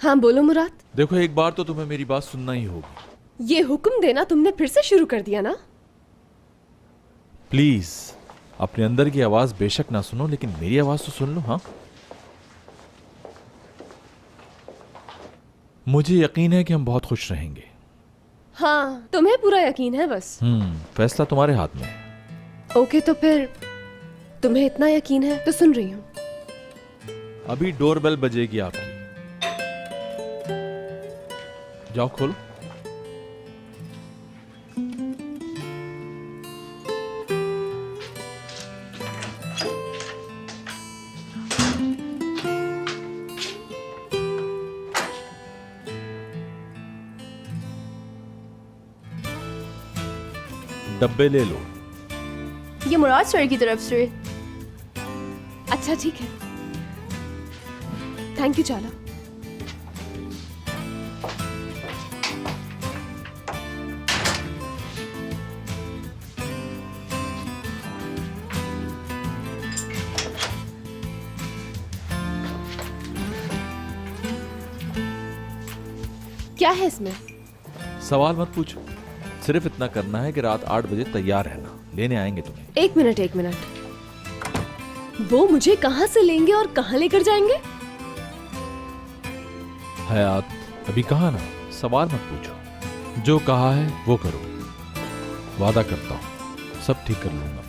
हाँ बोलो मुराद। देखो, एक बार तो तुम्हें मेरी बात सुनना ही होगी। ये हुक्म देना तुमने फिर से शुरू कर दिया ना। प्लीज, अपने अंदर की आवाज बेशक ना सुनो, लेकिन मेरी आवाज तो सुन लो। हाँ, मुझे यकीन है कि हम बहुत खुश रहेंगे। हाँ तुम्हें पूरा यकीन है बस। फैसला तुम्हारे हाथ में है। ओके तो फिर तुम्हें इतना यकीन है तो सुन रही हूँ। अभी डोरबेल बजेगी आपकी। जाओ खोलो। डब्बे ले लो। ये मुराद सर की तरफ से। अच्छा ठीक है, थैंक यू चाला। क्या है इसमें? सवाल मत पूछो, सिर्फ इतना करना है कि रात 8 बजे तैयार रहना, लेने आएंगे तुम्हें। एक मिनट एक मिनट, वो मुझे कहाँ से लेंगे और कहाँ लेकर जाएंगे? हयात, अभी कहा ना, सवाल मत पूछो, जो कहा है वो करो। वादा करता हूं सब ठीक कर लूंगा।